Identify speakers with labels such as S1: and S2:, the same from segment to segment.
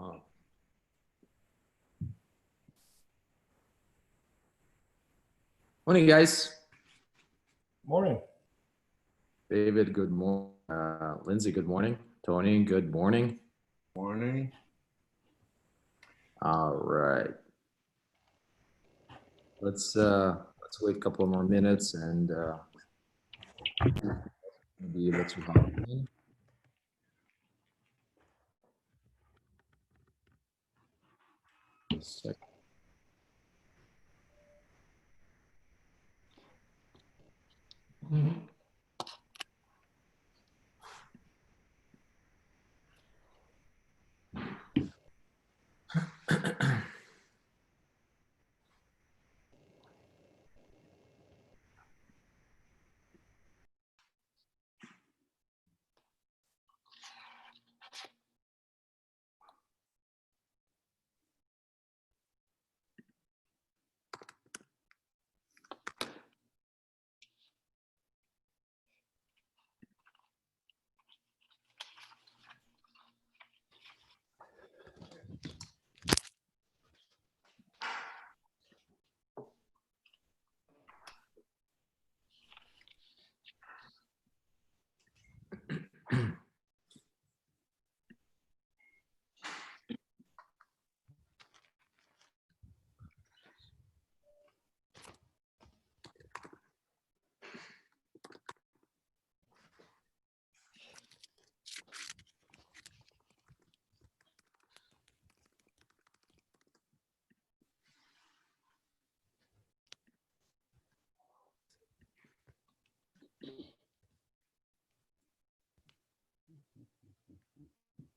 S1: Oh. Morning, guys.
S2: Morning.
S1: David, good morning. Lindsay, good morning. Tony, good morning.
S2: Morning.
S1: All right. Let's wait a couple more minutes and be able to hop in. Just a sec.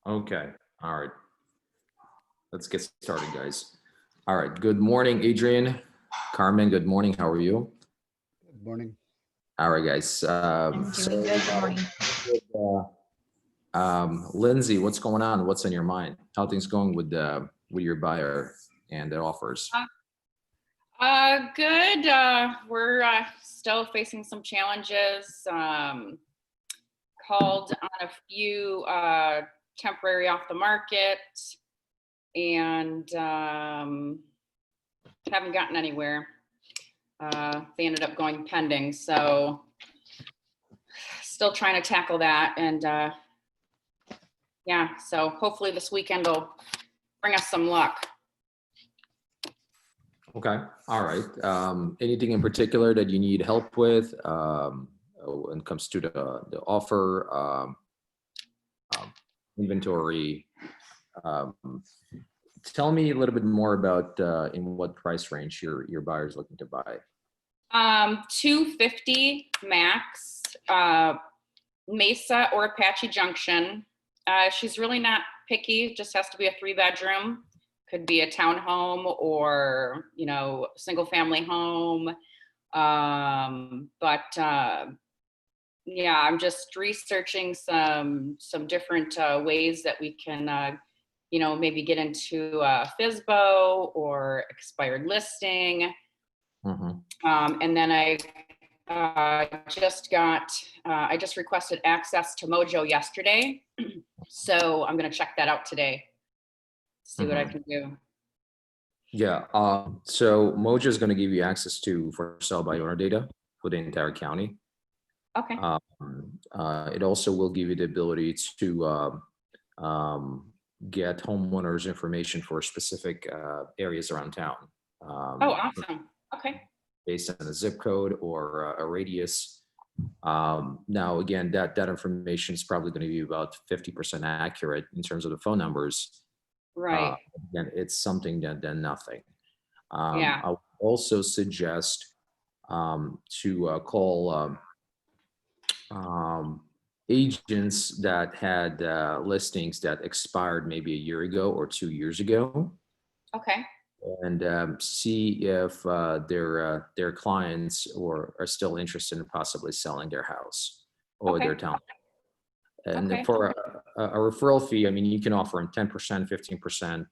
S1: Okay. All right. Let's get started, guys. All right. Good morning, Adrian. Carmen, good morning. How are you?
S3: Good morning.
S1: All right, guys.
S4: I'm doing good. Good morning.
S1: Lindsay, what's going on? What's on your mind? How things going with your buyer and their offers?
S4: Good. We're still facing some challenges. Called on a few temporary off the market and haven't gotten anywhere. They ended up going pending, so still trying to tackle that. And yeah, so hopefully this weekend will bring us some luck.
S1: Okay. All right. Anything in particular that you need help with when it comes to the offer, inventory? Tell me a little bit more about in what price range your buyer's looking to buy.
S4: 250 max, Mesa or Apache Junction. She's really not picky, just has to be a 3-bedroom. Could be a townhome or, single family home. Yeah, I'm just researching some different ways that we can, maybe get into FSBO or expired listing.
S1: Mm-hmm.
S4: And then I just requested access to Mojo yesterday. So I'm going to check that out today. See what I can do.
S1: Yeah. So Mojo is going to give you access to for sale by owner data for the entire county.
S4: Okay.
S1: It also will give you the ability to get homeowners information for specific areas around town.
S4: Oh, awesome. Okay.
S1: Based on a zip code or a radius. Now, again, that information is probably going to be about 50% accurate in terms of the phone numbers.
S4: Right.
S1: Again, it's something than nothing.
S4: Yeah.
S1: I would also suggest to call agents that had listings that expired maybe a year ago or 2 years ago.
S4: Okay.
S1: And see if their clients are still interested in possibly selling their house or their town. And
S4: Okay.
S1: for a referral fee, I mean, you can offer them 10%, 15%,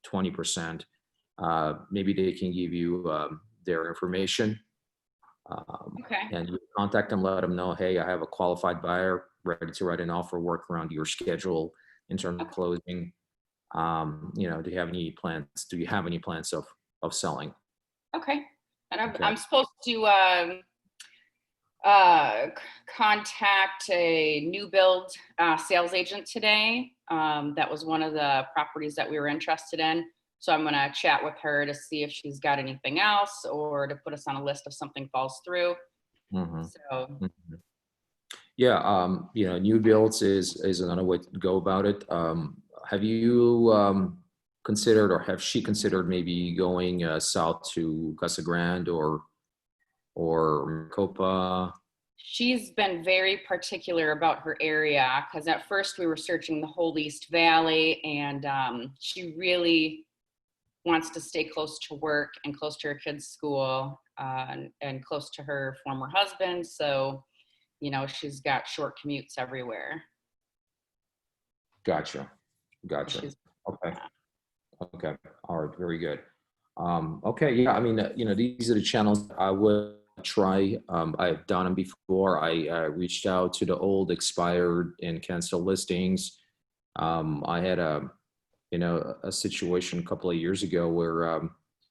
S1: 20%. Maybe they can give you their information.
S4: Okay.
S1: And you contact them, let them know, hey, I have a qualified buyer ready to write an offer, work around your schedule in terms of closing. Do you have any plans? Do you have any plans of selling?
S4: Okay. And
S1: Okay.
S4: I'm supposed to contact a new build sales agent today. That was one of the properties that we were interested in. So I'm going to chat with her to see if she's got anything else or to put us on a list if something falls through.
S1: Mhm.
S4: So
S1: Mhm. Yeah, new builds is another way to go about it. Have you considered, or have she considered maybe going south to Casa Grande or Maricopa?
S4: she's been very particular about her area because at first we were searching the whole East Valley, and she really wants to stay close to work and close to her kids' school and close to her former husband. So, she's got short commutes everywhere.
S1: Gotcha. Gotcha.
S4: She's,
S1: Okay. Okay. All right. Very good. Okay. Yeah. I mean, these are the channels I would try. I've done them before. I reached out to the old, expired, and canceled listings. I had a situation a couple of years ago where,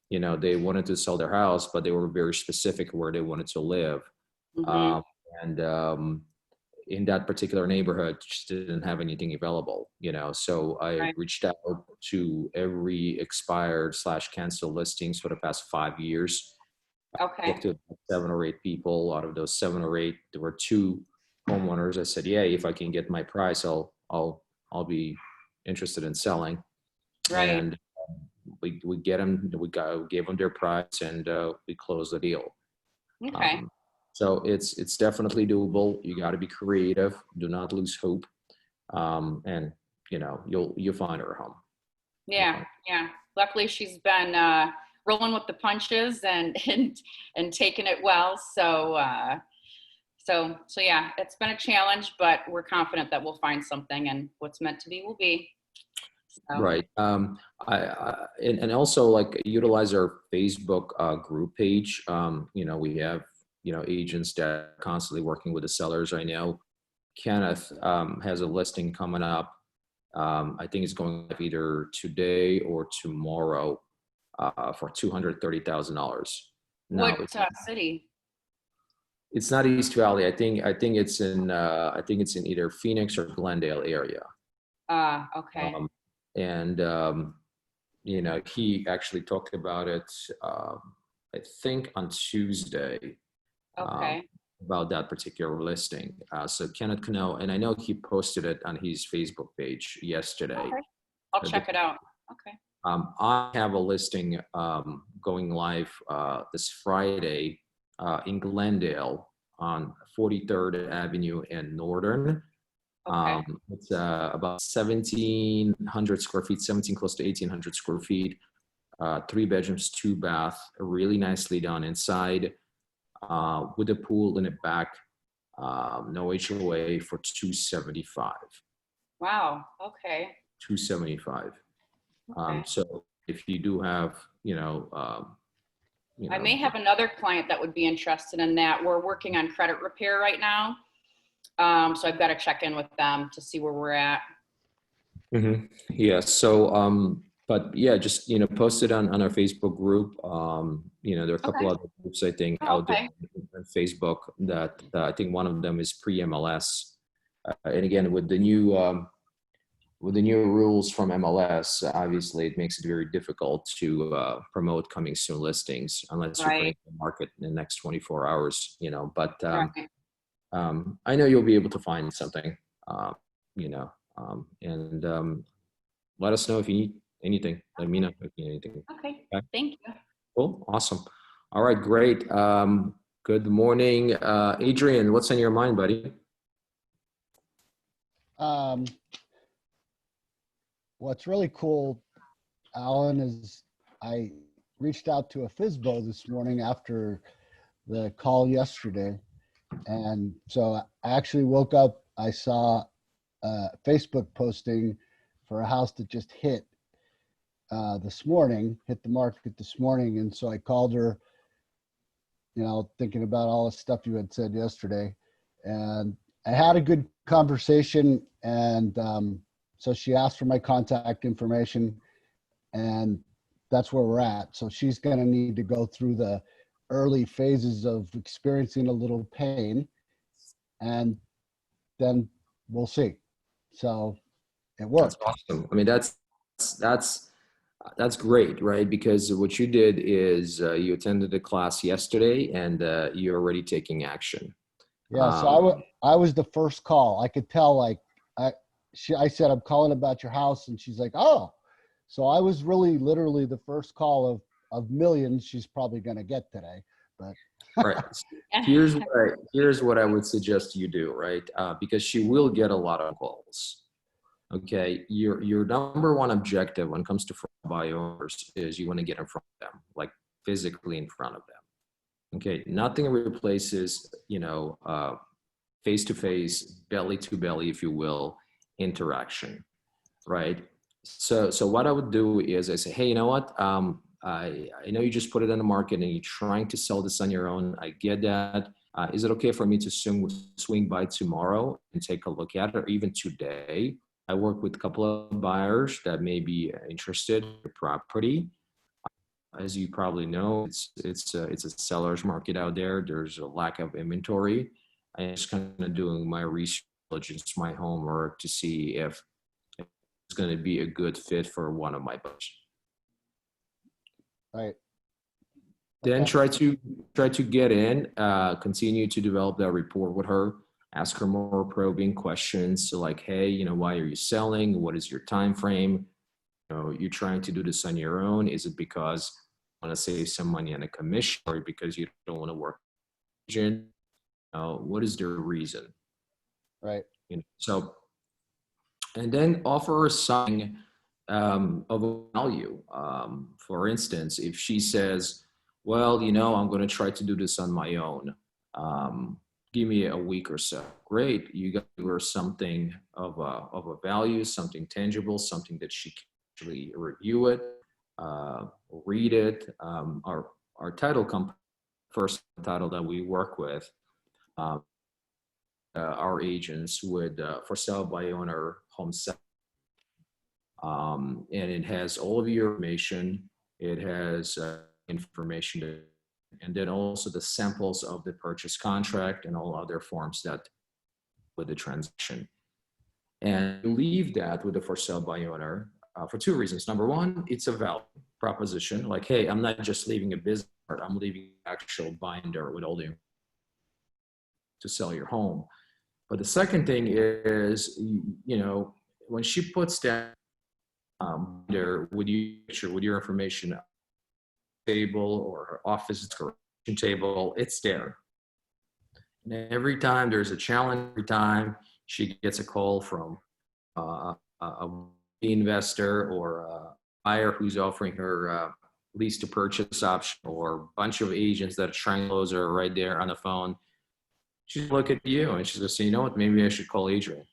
S1: they wanted to sell their house, but they were very specific where they wanted to live.
S4: Mhm.
S1: Um, and in that particular neighborhood just didn't have anything available, so I
S4: Right.
S1: reached out to every expired / canceled listings for the past 5 years.
S4: Okay.
S1: Talked to 7 or 8 people. Out of those 7 or 8, there were 2 homeowners. I said, yeah, if I can get my price, I'll be interested in selling.
S4: Right.
S1: And we gave them their price, and we closed the deal.
S4: Okay.
S1: um, so it's definitely doable. You got to be creative. Do not lose hope. And you'll find her a home. You'll
S4: Yeah.
S1: find
S4: Yeah. Luckily, she's been rolling with the punches and and taking it well. So yeah, it's been a challenge, but we're confident that we'll find something, and what's meant to be will be. So
S1: Right. And also, like, utilize our Facebook group page. We have agents that are constantly working with the sellers. I know Kenneth has a listing coming up. I think it's going up either today or tomorrow for $230,000. Now,
S4: what city?
S1: it's not East Valley. I think it's in either Phoenix or Glendale area.
S4: Okay.
S1: And he actually talked about it, I think on Tuesday, um,
S4: Okay.
S1: about that particular listing. So Kenneth Cano, and I know he posted it on his Facebook page yesterday.
S4: Okay. I'll check it out. Okay.
S1: I have a listing going live this Friday in Glendale on 43rd Avenue and Northern.
S4: Okay.
S1: It's about 1,700 square feet, 17 close to 1,800 square feet, 3 bedrooms, 2 bath, really nicely done inside, with a pool in the back, no HOA for 275.
S4: Wow. Okay.
S1: 275.
S4: Okay.
S1: So if you do have,
S4: I may have another client that would be interested in that. We're working on credit repair right now. So I've got to check in with them to see where we're at.
S1: Yeah. So, but yeah, just, post it on our Facebook group. There are a couple
S4: Okay.
S1: other groups, I think,
S4: Oh,
S1: out there
S4: okay.
S1: on Facebook that I think one of them is pre-MLS. And again, with the new rules from MLS, obviously it makes it very difficult to promote coming soon listings unless you're putting
S4: Right.
S1: it in the market in the next 24 hours, but
S4: Right.
S1: I know you'll be able to find something, and let us know if you need anything. Let me know if you need anything.
S4: Okay.
S1: Okay.
S4: Thank you.
S1: Cool. Awesome. All right. Great. Good morning, Adrian. What's on your mind, buddy?
S3: What's really cool, Alan, is I reached out to a FISBO this morning after the call yesterday. And so I actually woke up, I saw a Facebook posting for a house that just hit this morning, hit the market this morning. And so I called her, thinking about all the stuff you had said yesterday. And I had a good conversation, and So she asked for my contact information, and that's where we're at. So she's going to need to go through the early phases of experiencing a little pain, and then we'll see. So it
S1: That's
S3: worked.
S1: awesome. I mean, that's great, right? Because what you did is you attended a class yesterday, and you're already taking action.
S3: Yeah. So I was the first call. I could tell, like, I said, I'm calling about your house, and she's like, oh. So I was really literally the first call of millions she's probably going to get today. But
S1: Right. Here's what I would suggest you do, right? Because she will get a lot of calls. Okay, your number one objective when it comes to buy owners is you want to get in front of them, like physically in front of them. Okay, nothing replaces, face to face, belly to belly, if you will, interaction, right? So what I would do is I say, hey, you know what? I know you just put it on the market and you're trying to sell this on your own. I get that. Is it okay for me to swing by tomorrow and take a look at it, or even today? I work with a couple of buyers that may be interested in the property. As you probably know, it's a seller's market out there. There's a lack of inventory. I'm just kind of doing my research, my homework to see if it's going to be a good fit for one of my buyers.
S3: right.
S1: Then
S3: Okay.
S1: try to get in, continue to develop that rapport with her, ask her more probing questions. So like, hey, why are you selling? What is your time frame? You're trying to do this on your own. Is it because you want to save some money on a commission, or because you don't want to work with an agent? What is the reason?
S3: Right.
S1: So, and then offer something of value. For instance, if she says, well, I'm going to try to do this on my own. Give me a week or so. Great. You got her something of a value, something tangible, something that she can actually review it, read it. Our title company, first title that we work with, our agents would for sale by owner home sale. And it has all of your information. It has information, and then also the samples of the purchase contract and all other forms that with the transaction. And leave that with the for sale by owner for two reasons. Number one, it's a value proposition. Like, hey, I'm not just leaving a business card, I'm leaving an actual binder with all the to sell your home. But the second thing is, when she puts that there with your information table or her office correction table, it's there. And every time there's a challenge, every time she gets a call from a investor or a buyer who's offering her lease to purchase option, or a bunch of agents that are trying to close her right there on the phone, she's look at you and she's gonna say, you know what, maybe I should call Adrian,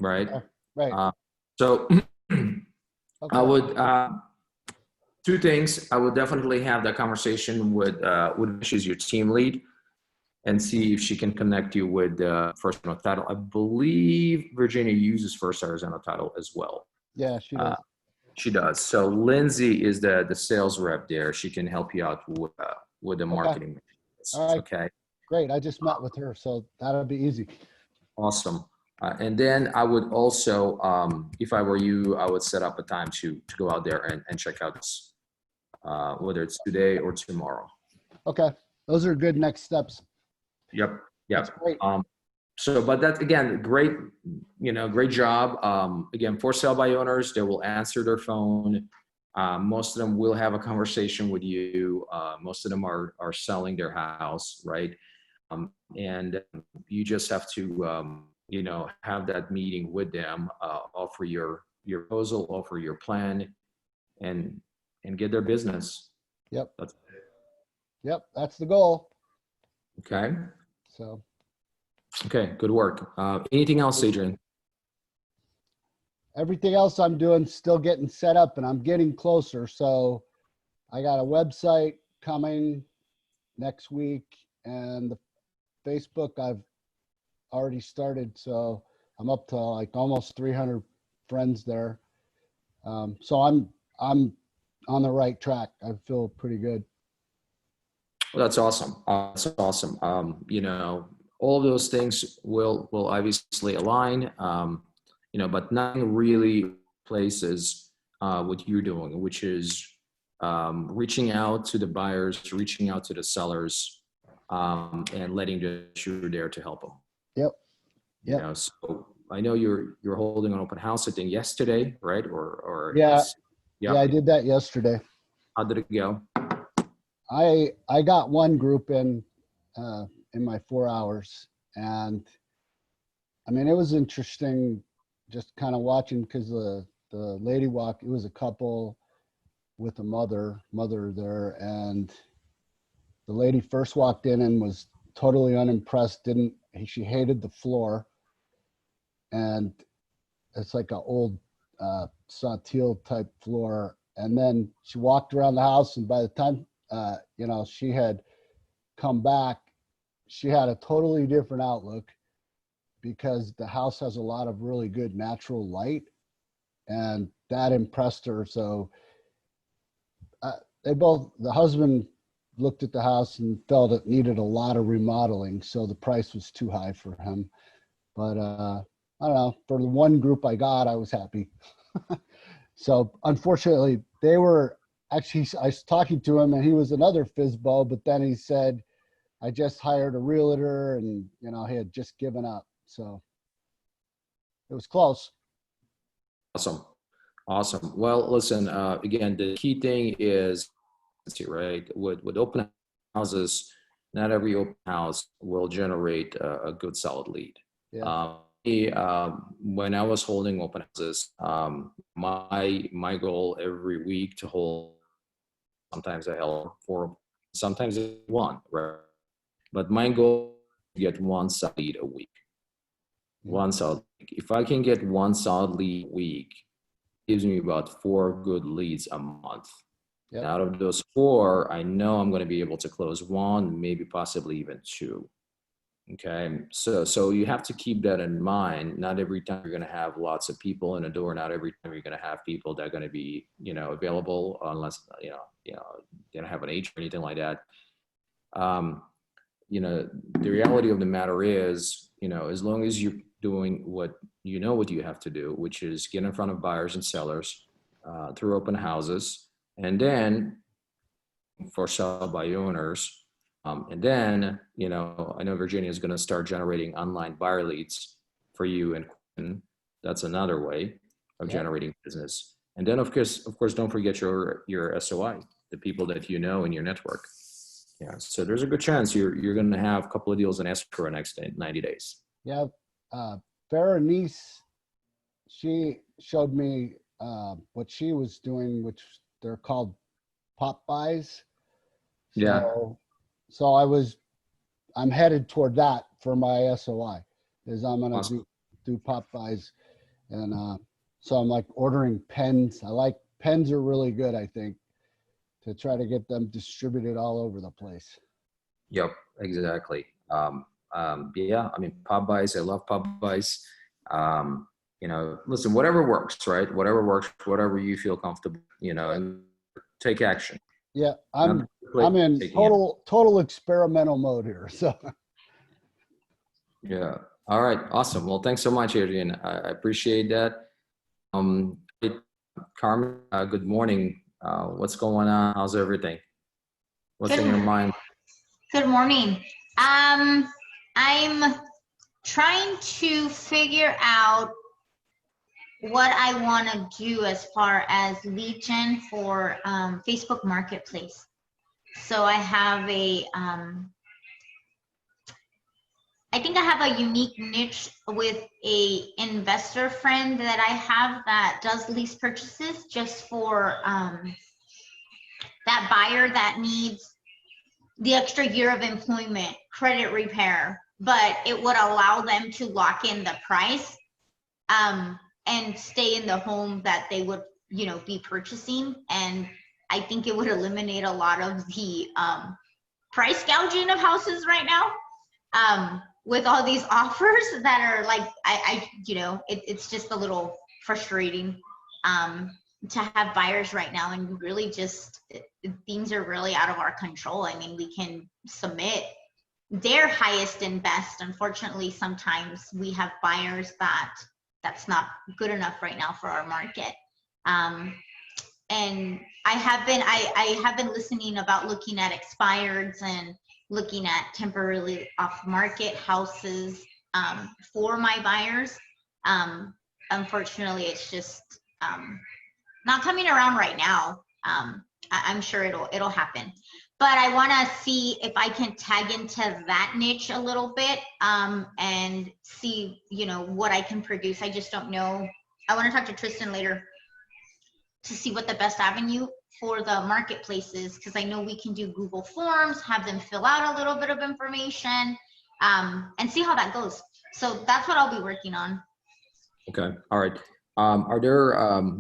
S1: right?
S3: Right.
S1: So
S3: Okay.
S1: I would two things. I would definitely have that conversation with she's your team lead, and see if she can connect you with First Arizona Title. I believe Virginia uses First Arizona Title as well.
S3: Yeah, she does.
S1: She does. So Lindsay is the sales rep there. She can help you out with the marketing.
S3: All right.
S1: Okay.
S3: Great. I just met with her, so that'll be easy.
S1: Awesome. And then I would also, if I were you, I would set up a time to go out there and check out this, whether it's today or tomorrow.
S3: Okay. Those are good next steps.
S1: Yep.
S3: That's great.
S1: But that's, again, great, great job. Again, for sale by owners, they will answer their phone. Most of them will have a conversation with you. Most of them are selling their house, right? And you just have to, have that meeting with them, offer your proposal, offer your plan, and get their business.
S3: Yep. That's the goal.
S1: Okay.
S3: So.
S1: Okay. Good work. Anything else, Adrian?
S3: Everything else I'm doing, still getting set up, and I'm getting closer. So I got a website coming next week, and the Facebook I've already started. So I'm up to like almost 300 friends there. So I'm on the right track. I feel pretty good.
S1: Well, that's awesome. That's awesome. You know, all of those things will obviously align. You know, but nothing really places what you're doing, which is reaching out to the buyers, reaching out to the sellers, and letting them you're there to help them.
S3: Yep.
S1: You know, so I know you're holding an open house, I think yesterday, right? Or
S3: Yeah.
S1: yeah.
S3: Yeah, I did that yesterday.
S1: How did it go?
S3: I got one group in my 4 hours, and I mean it was interesting just kind of watching because the lady walked. It was a couple with a mother there, and the lady first walked in and was totally unimpressed. She hated the floor, and it's like an old Sautil type floor. And then she walked around the house, and by the time you know, she had come back, she had a totally different outlook because the house has a lot of really good natural light, and that impressed her. So the husband looked at the house and felt it needed a lot of remodeling, so the price was too high for him. But I don't know, for the one group I got, I was happy. So unfortunately, they were actually, I was talking to him and he was another FSBO, but then he said, I just hired a realtor, and you know, he had just given up. So it was close.
S1: Awesome. Awesome. Well, listen, again, the key thing is, right, with open houses, not every open house will generate a good solid lead.
S3: Yeah.
S1: When I was holding open houses, my goal every week to hold, sometimes I held 4, sometimes one, right? But my goal is to get one solid lead a week. One solid. If I can get one solid lead a week, it gives me about 4 good leads a month.
S3: Yep.
S1: Out of those 4, I know I'm going to be able to close 1, maybe possibly even 2. Okay, so you have to keep that in mind. Not every time you're going to have lots of people in a door. Not every time you're going to have people that are going to be, you know, available, unless you know they don't have an age or anything like that. You know, the reality of the matter is, you know, as long as you're doing what you know what you have to do, which is get in front of buyers and sellers through open houses, and then for sell by owners. And then, you know, I know Virginia is going to start generating online buyer leads for you, and that's another way of generating business. And then, of course, don't forget your SOI, the people that you know in your network. Yeah, so there's a good chance you're going to have a couple of deals in escrow next 90 days.
S3: Yeah. Berenice, she showed me what she was doing, which they're called pop buys. So I'm headed toward that for my SOI, is I'm going to do pop buys. And so I'm like ordering pens. Pens are really good, I think, to try to get them distributed all over the place.
S1: Yep, exactly. Yeah, I mean, pop buys, I love pop buys. You know, listen, whatever works, right? Whatever works, whatever you feel comfortable, you know, and take action.
S3: Yeah, I'm in total experimental mode here. So
S1: yeah. All right. Awesome. Well, thanks so much, Adrian. I appreciate that. Carmen, good morning. What's going on? How's everything? What's in your mind?
S5: Good morning. I'm trying to figure out what I want to do as far as lead gen for Facebook Marketplace. So I have I think I have a unique niche with a investor friend that I have that does lease purchases just for that buyer that needs the extra year of employment, credit repair, but it would allow them to lock in the price and stay in the home that they would, you know, be purchasing. And I think it would eliminate a lot of the price gouging of houses right now. with all these offers that are like, it's just a little frustrating to have buyers right now, and really just things are really out of our control. I mean, we can submit their highest and best. Unfortunately, sometimes we have buyers that's not good enough right now for our market. And I have been listening about looking at expireds and looking at temporarily off market houses for my buyers. Unfortunately, it's just not coming around right now. I'm sure it'll happen, but I want to see if I can tag into that niche a little bit and see, what I can produce. I just don't know. I want to talk to Tristan later to see what the best avenue for the marketplace is, because I know we can do Google Forms, have them fill out a little bit of information, and see how that goes. So that's what I'll be working on.
S1: Okay. All right. Are there a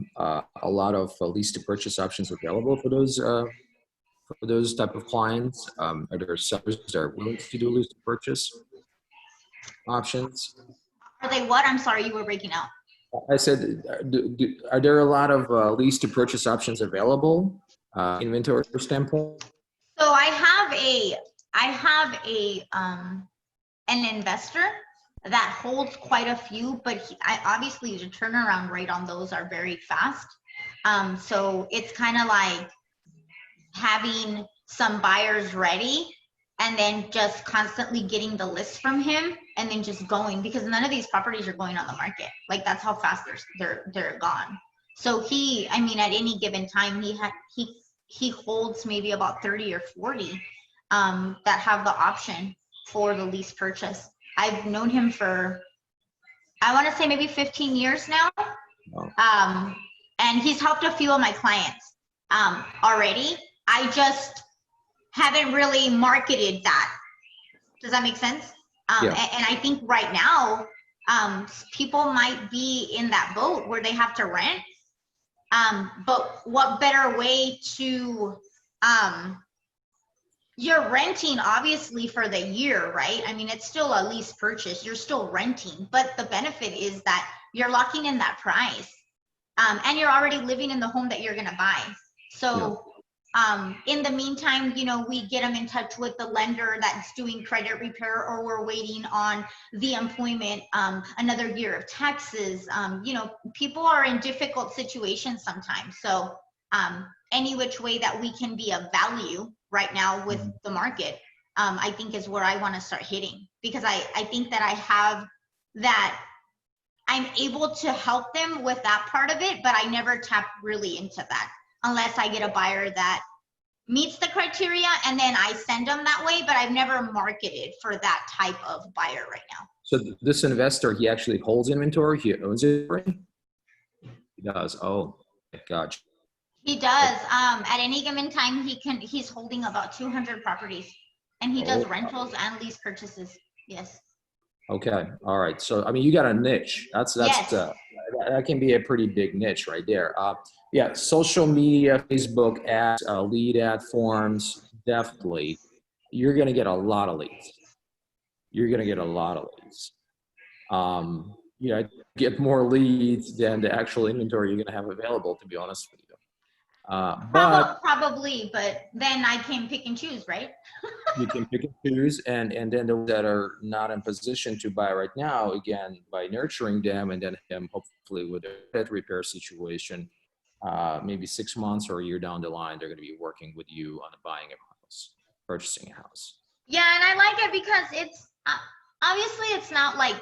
S1: lot of lease to purchase options available for those type of clients? Are there sellers that are willing to do lease to purchase options?
S5: Are they what? I'm sorry, you were breaking out.
S1: I said, are there a lot of lease to purchase options available, inventory standpoint?
S5: So I have an investor that holds quite a few, but obviously the turnaround rate on those are very fast. So it's kind of like having some buyers ready and then just constantly getting the list from him and then just going, because none of these properties are going on the market. Like, that's how fast they're gone. So at any given time, he holds maybe about 30 or 40 that have the option for the lease purchase. I've known him for, I want to say maybe 15 years now. Wow. And he's helped a few of my clients already. I just haven't really marketed that. Does that make sense? Yeah. And I think right now, people might be in that boat where they have to rent. But what better way to, you're renting obviously for the year, right? I mean, it's still a lease purchase. You're still renting, but the benefit is that you're locking in that price. And you're already living in the home that you're going to buy. So in the meantime, we get them in touch with the lender that's doing credit repair, or we're waiting on the employment, another year of taxes. People are in difficult situations sometimes. So any which way that we can be of value right now with the market, I think is where I want to start hitting, because I think that I have that. I'm able to help them with that part of it, but I never tap really into that unless I get a buyer that meets the criteria, and then I send them that way, but I've never marketed for that type of buyer right now.
S1: So this investor, he actually holds inventory? He owns it? He does. Oh, gotcha.
S5: He does. At any given time, he's holding about 200 properties, and he does rentals and lease purchases. Yes. Okay.
S1: All right. So, I mean, you got a niche. That's
S5: yes.
S1: That can be a pretty big niche right there. Yeah. Social media, Facebook ads, lead ad forms, definitely. You're going to get a lot of leads. Get more leads than the actual inventory you're going to have available, to be honest with you.
S5: Probably, but then I can pick and choose, right?
S1: You can pick and choose, and then those that are not in position to buy right now, again, by nurturing them, and then hopefully with a credit repair situation, maybe 6 months or a year down the line, they're going to be working with you on buying a house, purchasing a house.
S5: Yeah, and I like it because it's obviously it's not like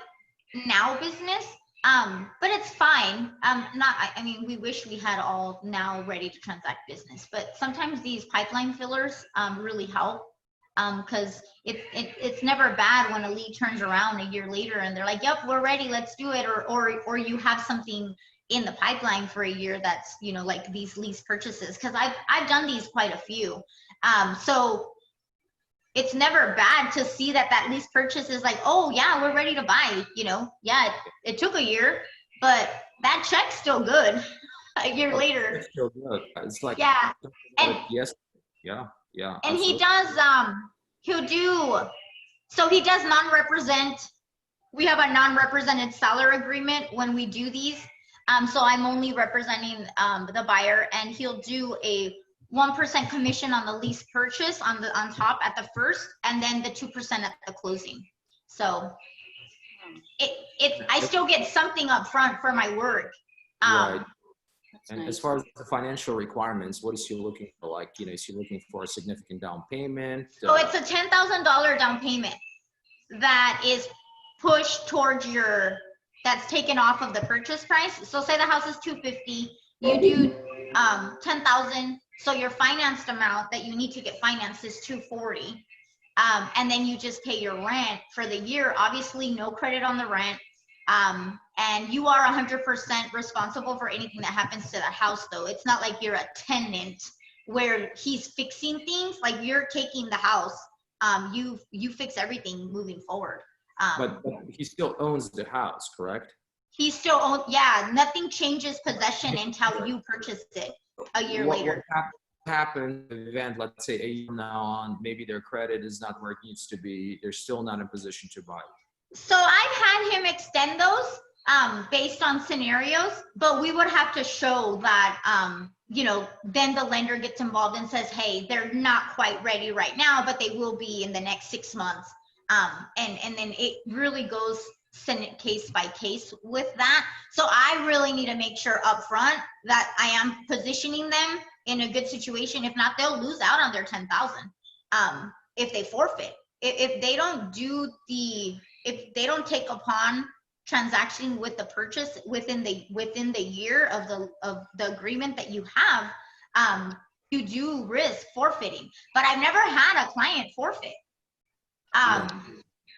S5: now business. But it's fine. I mean, we wish we had all now ready to transact business, but sometimes these pipeline fillers really help, because it's never bad when a lead turns around a year later and they're like, yep, we're ready, let's do it. Or you have something in the pipeline for a year that's, like these lease purchases, because I've done these quite a few. So it's never bad to see that lease purchase is like, oh yeah, we're ready to buy, yeah, it took a year, but that check's still good a year later.
S1: It's still good. It's like,
S5: yeah. And
S1: yes. Yeah.
S5: And absolutely. He does, he'll do So he does non-represent. We have a non-represented seller agreement when we do these. So I'm only representing the buyer, and he'll do a 1% commission on the lease purchase on top at the first, and then the 2% at the closing. So I still get something up front for my work.
S1: Right.
S4: That's
S1: And
S4: nice.
S1: as far as the financial requirements, what is he looking for? Like, is he looking for a significant down payment?
S5: So it's a $10,000 down payment that is pushed towards that's taken off of the purchase price. So say the house is $250, you do 10,000. So your financed amount that you need to get financed is $240. And then you just pay your rent for the year. Obviously, no credit on the rent. And you are 100% responsible for anything that happens to the house, though. It's not like you're a tenant where he's fixing things. Like, you're taking the house. You fix everything moving forward.
S1: But he still owns the house, correct?
S5: He still owns. Yeah, nothing changes possession until you purchase it a year later.
S1: What happens in the event, let's say a year from now on, maybe their credit is not where it needs to be, they're still not in position to buy?
S5: So I've had him extend those based on scenarios, but we would have to show that, then the lender gets involved and says, hey, they're not quite ready right now, but they will be in the next 6 months. And then it really goes case by case with that. So I really need to make sure up front that I am positioning them in a good situation. If not, they'll lose out on their 10,000 if they forfeit. If they don't if they don't take upon transaction with the purchase within the year of the agreement that you have, you do risk forfeiting. But I've never had a client forfeit.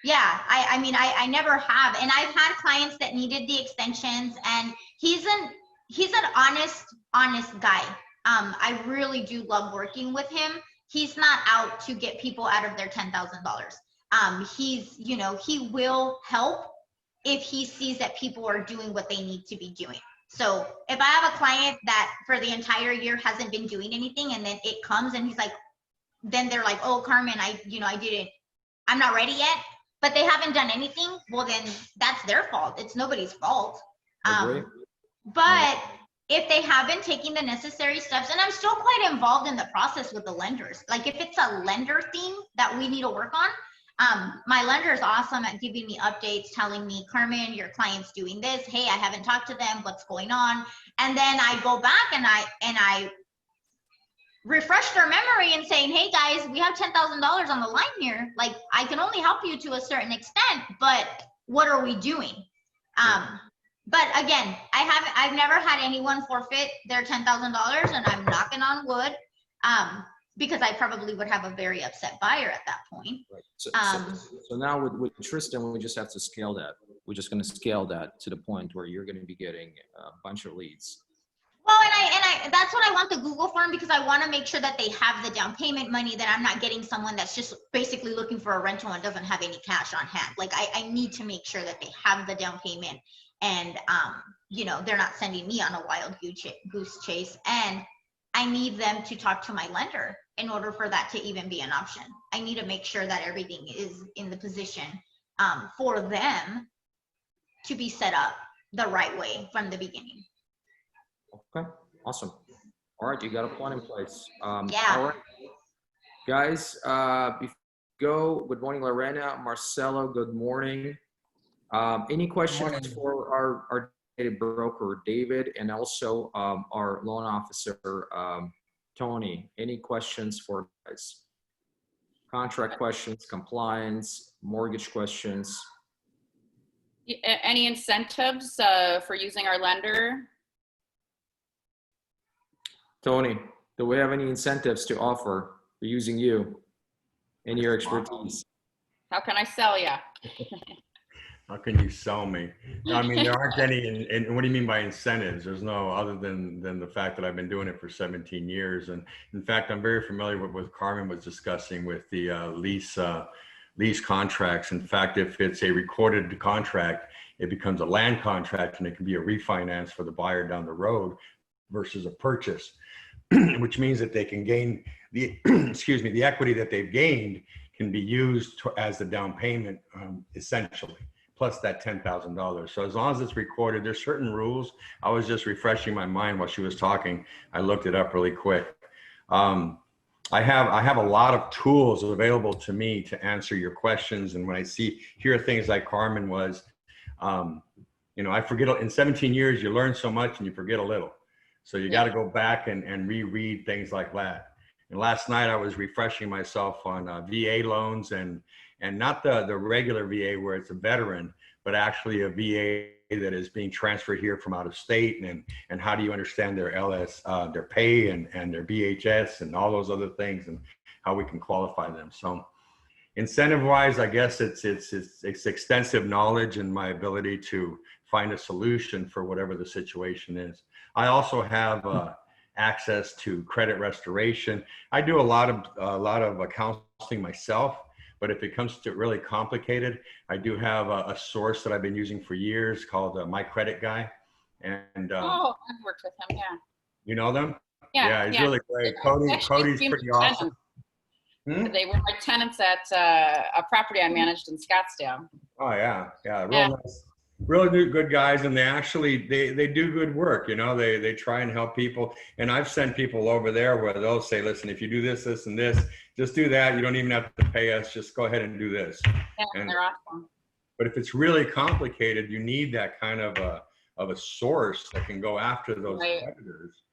S5: Yeah, I never have. And I've had clients that needed the extensions, and he's an honest guy. I really do love working with him. He's not out to get people out of their $10,000. He will help if he sees that people are doing what they need to be doing. So if I have a client that for the entire year hasn't been doing anything, and then it comes and he's like, then they're like, oh, Carmen, I'm not ready yet, but they haven't done anything. Well, then that's their fault. It's nobody's fault. But if they haven't taken the necessary steps, and I'm still quite involved in the process with the lenders. Like, if it's a lender thing that we need to work on, my lender is awesome at giving me updates, telling me, Carmen, your client's doing this. Hey, I haven't talked to them. What's going on? And then I go back and I refresh their memory and saying, hey guys, we have $10,000 on the line here. Like, I can only help you to a certain extent, but what are we doing? But again, I've never had anyone forfeit their $10,000, and I'm knocking on wood, because I probably would have a very upset buyer at that point.
S1: Right. So now with Tristan, we just have to scale that. We're just going to scale that to the point where you're going to be getting a bunch of leads.
S5: Well, and that's what I want the Google form, because I want to make sure that they have the down payment money, that I'm not getting someone that's just basically looking for a rental and doesn't have any cash on hand. Like, I need to make sure that they have the down payment, and they're not sending me on a wild goose chase. And I need them to talk to my lender in order for that to even be an option. I need to make sure that everything is in the position for them to be set up the right way from the beginning.
S1: Okay, awesome. All right, you got a plan in place.
S5: Yeah.
S1: All right. Guys, before we go, good morning, Lorena. Marcelo, good morning. Any questions for our data broker, David, and also our loan officer, Tony? Any questions for guys? Contract questions, compliance, mortgage questions?
S4: Any incentives for using our lender?
S1: Tony, do we have any incentives to offer for using you and your expertise?
S4: How can I sell you?
S2: How can you sell me? I mean, there aren't any, and what do you mean by incentives? There's no, other than the fact that I've been doing it for 17 years. And in fact, I'm very familiar with what Carmen was discussing with the lease contracts. In fact, if it's a recorded contract, it becomes a land contract, and it can be a refinance for the buyer down the road versus a purchase, which means that they can gain the, excuse me, the equity that they've gained can be used as the down payment, essentially, plus that $10,000. So as long as it's recorded, there's certain rules. I was just refreshing my mind while she was talking. I looked it up really quick. I have a lot of tools available to me to answer your questions. And when I hear things like Carmen was, I forget, in 17 years, you learn so much and you forget a little. So you got to go back and reread things like that. And last night I was refreshing myself on VA loans and not the regular VA where it's a veteran, but actually a VA that is being transferred here from out of state, and how do you understand their their pay and their BHS and all those other things, and how we can qualify them. So incentive wise, I guess it's extensive knowledge and my ability to find a solution for whatever the situation is. I also have access to credit restoration. I do a lot of counseling myself, but if it comes to really complicated, I do have a source that I've been using for years called My Credit Guy. And
S4: Oh, I've worked with him. Yeah.
S2: you know them?
S4: Yeah.
S2: He's really great. Cody's pretty awesome.
S4: They were my tenants at a property I managed in Scottsdale.
S2: Oh yeah, real nice, really good guys, and they do good work. They try and help people, and I've sent people over there where they'll say, listen, if you do this, this, and this, just do that. You don't even have to pay us. Just go ahead and do this.
S4: Yeah, and they're awesome.
S2: But if it's really complicated, you need that kind of a source that can go after those creditors.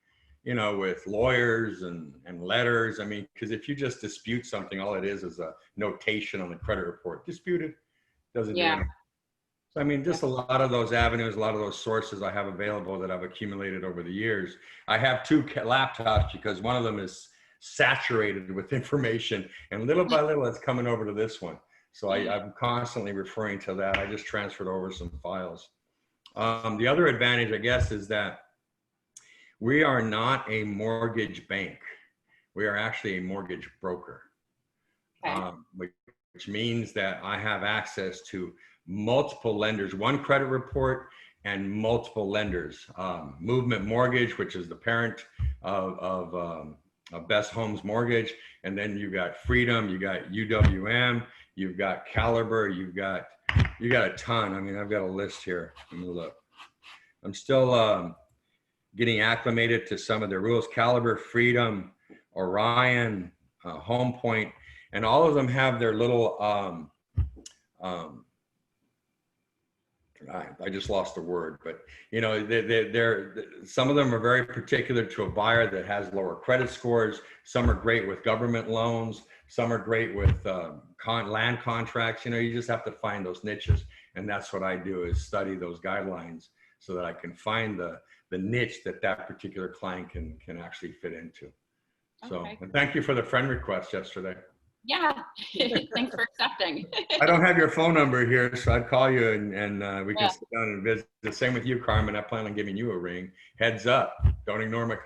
S2: With lawyers and letters. I mean, because if you just dispute something, all it is a notation on the credit report. Disputed, doesn't do anything. So, I mean, just a lot of those avenues, a lot of those sources I have available that I've accumulated over the years. I have 2 laptops because one of them is saturated with information, and little by little it's coming over to this one. So I'm constantly referring to that. I just transferred over some files. The other advantage, I guess, is that we are not a mortgage bank. We are actually a mortgage broker, which means that I have access to multiple lenders, one credit report, and multiple lenders. Movement Mortgage, which is the parent of Best Homes Mortgage, and then you got Freedom, you got UWM, you've got Caliber, you got a ton. I mean, I've got a list here. Let me look. I'm still getting acclimated to some of their rules. Caliber, Freedom, Orion, Home Point, and all of them have their little, I just lost the word, but they're some of them are very particular to a buyer that has lower credit scores. Some are great with government loans. Some are great with land contracts. You just have to find those niches. And that's what I do, is study those guidelines so that I can find the niche that particular client can actually fit into. So, and thank you for the friend request yesterday.
S4: Yeah, thanks for accepting.
S2: I don't have your phone number here, so I'd call you and we can sit down and visit. The same with you, Carmen. I plan on giving you a ring. Heads up, don't ignore my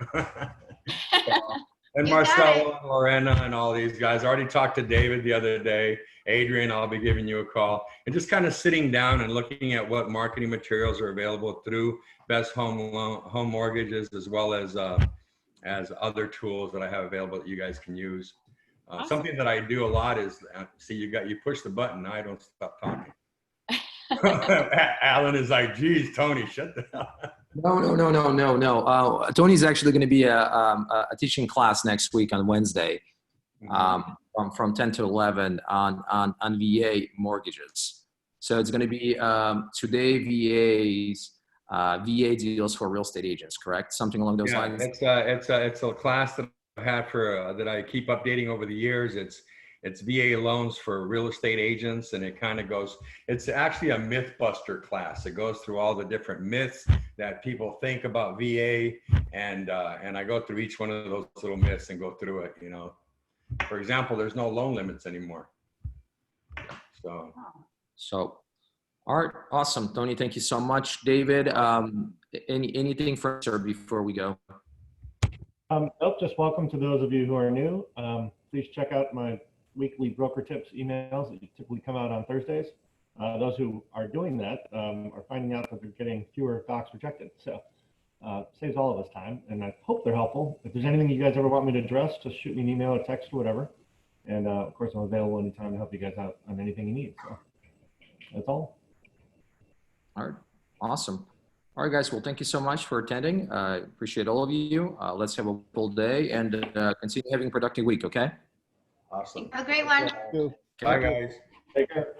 S2: and Marcelo, Lorena, and all these guys. I already talked to David the other day. Adrian, I'll be giving you a call. And just kind of sitting down and looking at what marketing materials are available through Best Home Mortgages, as well as other tools that I have available that you guys can use. Awesome. Something that I do a lot is, you push the button, now I don't stop talking. Alan is like, geez, Tony, shut the hell up.
S1: No. Tony's actually going to be a teaching class next week on Wednesday, from 10 to 11 on VA mortgages. So it's going to be today VA deals for real estate agents, correct? Something along those lines.
S2: It's a class that I have that I keep updating over the years. It's VA loans for real estate agents, and it kind of goes, it's actually a myth buster class. It goes through all the different myths that people think about VA, and I go through each one of those little myths and go through it. For example, there's no loan limits anymore.
S1: So all right, awesome, Tony. Thank you so much, David. Anything for sir before we go?
S6: Nope, just welcome to those of you who are new. Please check out my weekly broker tips emails that typically come out on Thursdays. Those who are doing that are finding out that they're getting fewer docs rejected. So saves all of us time, and I hope they're helpful. If there's anything you guys ever want me to address, just shoot me an email, a text, or whatever. And of course, I'm available anytime to help you guys out on anything you need. So that's all.
S1: All right. Awesome. All right, guys. Well, thank you so much for attending. Appreciate all of you. Let's have a full day and continue having a productive week. Okay.
S2: Awesome.
S5: Have a great one.
S3: Thank you.
S2: Bye, guys.
S6: Take care.